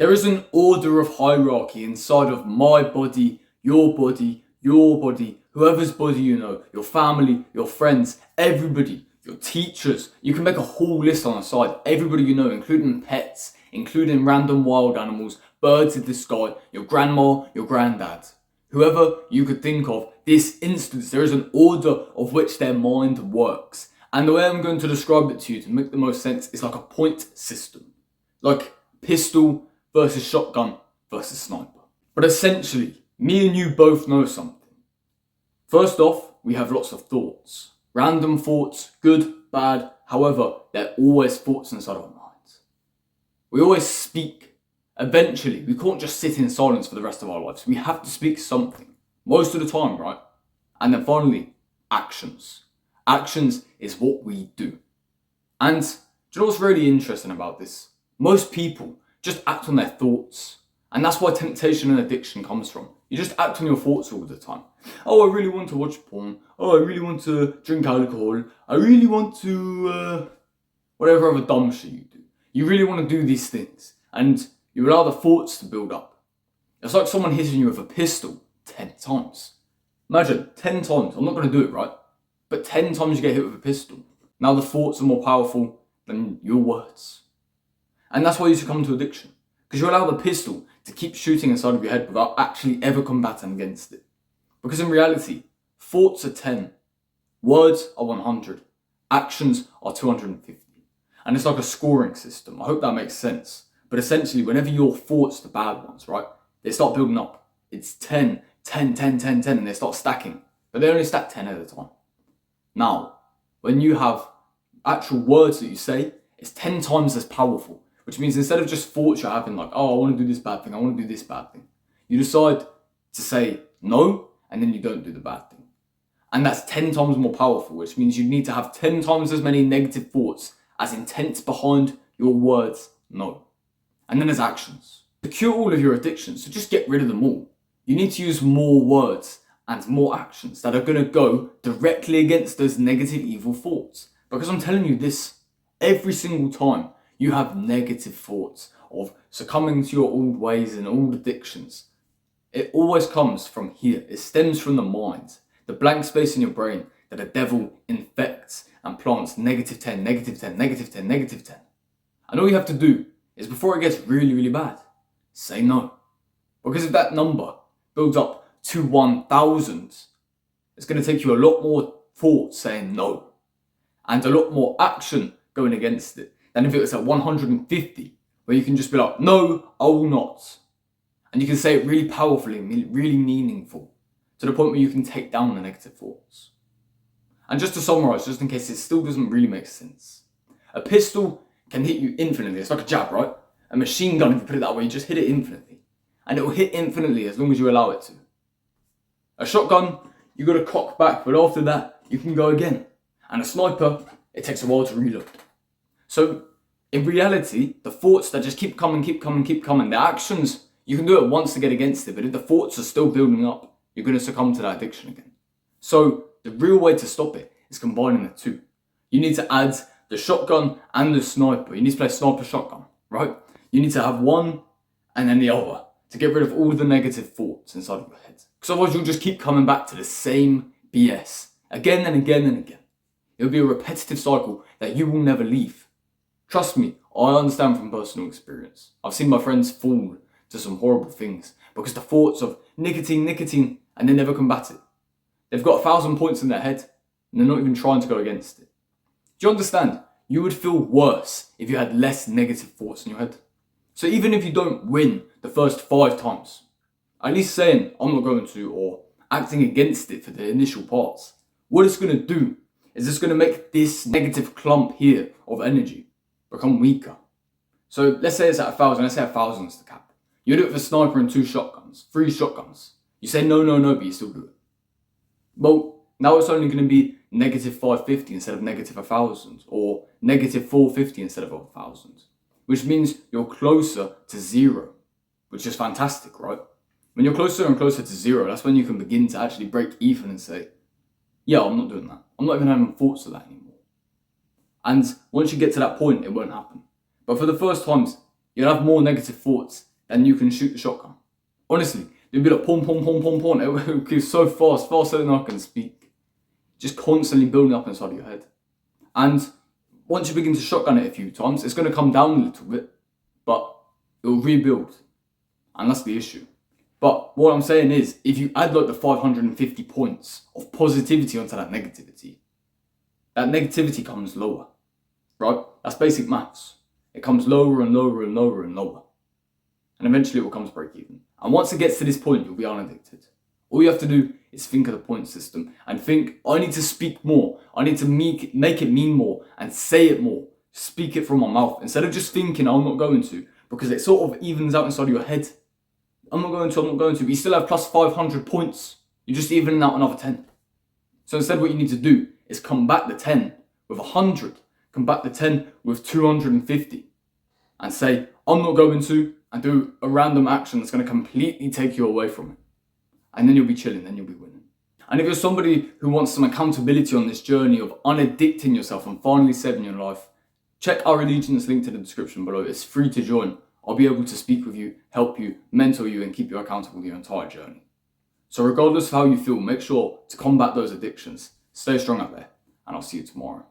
There is an order of hierarchy inside of my body, your body, whoever's body you know, your family, your friends, everybody, your teachers. You can make a whole list on the side. Everybody you know, including pets, including random wild animals, birds in the sky, your grandma, your granddad. Whoever you could think of, this instance, there is an order of which their mind works. And the way I'm going to describe it to you to make the most sense is like a point system. Like pistol versus shotgun versus sniper. But essentially, me and you both know something. First off, we have lots of thoughts. Random thoughts, good, bad, however, they're always thoughts inside our minds. We always speak. Eventually, we can't just sit in silence for the rest of our lives. We have to speak something. Most of the time, right? And then finally, actions. Actions is what we do. And do you know what's really interesting about this? Most people just act on their thoughts. And that's where temptation and addiction comes from. You just act on your thoughts all the time. Oh, I really want to watch porn. Oh, I really want to drink alcohol. I really want to, whatever other dumb shit you do. You really want to do these things. And you allow the thoughts to build up. It's like someone hitting you with a pistol 10 times. Imagine, 10 times. I'm not going to do it, right? But 10 times you get hit with a pistol. Now the thoughts are more powerful than your words. And that's why you succumb to addiction. Because you allow the pistol to keep shooting inside of your head without actually ever combating against it. Because in reality, thoughts are 10. Words are 100. Actions are 250. And it's like a scoring system. I hope that makes sense. But essentially, whenever your thoughts, the bad ones, right, they start building up. It's 10, 10, 10, 10, 10, and they start stacking. But they only stack 10 at a time. Now, when you have actual words that you say, it's 10 times as powerful. Which means instead of just thoughts you're having like, oh, I want to do this bad thing, I want to do this bad thing. You decide to say no, and then you don't do the bad thing. And that's 10 times more powerful, which means you need to have 10 times as many negative thoughts as intent behind your words no. And then there's actions. To cure all of your addictions, so just get rid of them all. You need to use more words and more actions that are going to go directly against those negative, evil thoughts. Because I'm telling you this, every single time you have negative thoughts of succumbing to your old ways and old addictions, it always comes from here. It stems from the mind, the blank space in your brain that the devil infects and plants negative 10, negative 10, negative 10, negative 10. And all you have to do is before it gets really, really bad, say no. Because if that number builds up to 1,000, it's going to take you a lot more thought saying no and a lot more action going against it than if it was at 150, where you can just be like, no, I will not. And you can say it really powerfully, really meaningful, to the point where you can take down the negative thoughts. And just to summarize, just in case it still doesn't really make sense, a pistol can hit you infinitely. It's like a jab, right? A machine gun, if you put it that way, you just hit it infinitely. And it will hit infinitely as long as you allow it to. A shotgun, you got to cock back, but after that, you can go again. And a sniper, it takes a while to reload. So, in reality, the thoughts that just keep coming, the actions, you can do it once to get against it, but if the thoughts are still building up, you're going to succumb to that addiction again. So, the real way to stop it is combining the two. You need to add the shotgun and the sniper. You need to play sniper shotgun, right? You need to have one and then the other to get rid of all the negative thoughts inside of your head. Because otherwise you'll just keep coming back to the same BS again and again and again. It'll be a repetitive cycle that you will never leave. Trust me, I understand from personal experience. I've seen my friends fall to some horrible things because the thoughts of nicotine, and they never combat it. They've got 1,000 points in their head and they're not even trying to go against it. Do you understand? You would feel worse if you had less negative thoughts in your head. So even if you don't win the first 5 times, at least saying, I'm not going to, or acting against it for the initial parts, what it's going to do is it's going to make this negative clump here of energy become weaker. So let's say it's at 1,000, let's say 1,000 is the cap. You do it for sniper and 2 shotguns, 3 shotguns. You say no, but you still do it. Well, now it's only going to be negative 550 instead of negative 1,000, or negative 450 instead of 1,000, which means you're closer to 0, which is fantastic, right? When you're closer and closer to 0, that's when you can begin to actually break even and say, yeah, I'm not doing that. I'm not even having thoughts of that anymore. And once you get to that point, it won't happen. But for the first times, you'll have more negative thoughts then you can shoot the shotgun. Honestly, you'll be like, pom, pom, pom, pom, pom. It will go so fast, faster than I can speak. Just constantly building up inside of your head. And once you begin to shotgun it a few times, it's going to come down a little bit, but it will rebuild. And that's the issue. But what I'm saying is, if you add like the 550 points of positivity onto that negativity comes lower, right? That's basic maths. It comes lower and lower and lower and lower. And eventually it will come to break even. And once it gets to this point, you'll be unaddicted. All you have to do is think of the point system and think, I need to speak more. I need to make it mean more and say it more. Speak it from my mouth instead of just thinking I'm not going to, because it sort of evens out inside of your head. I'm not going to, but you still have plus 500 points. You're just evening out another 10. So instead what you need to do is combat the 10 with 100. Combat the 10 with 250. And say, I'm not going to, and do a random action that's going to completely take you away from it. And then you'll be chilling, then you'll be winning. And if you're somebody who wants some accountability on this journey of unaddicting yourself and finally saving your life, check our Allegiance link to the description below. It's free to join. I'll be able to speak with you, help you, mentor you, and keep you accountable your entire journey. So regardless of how you feel, make sure to combat those addictions. Stay strong out there, and I'll see you tomorrow.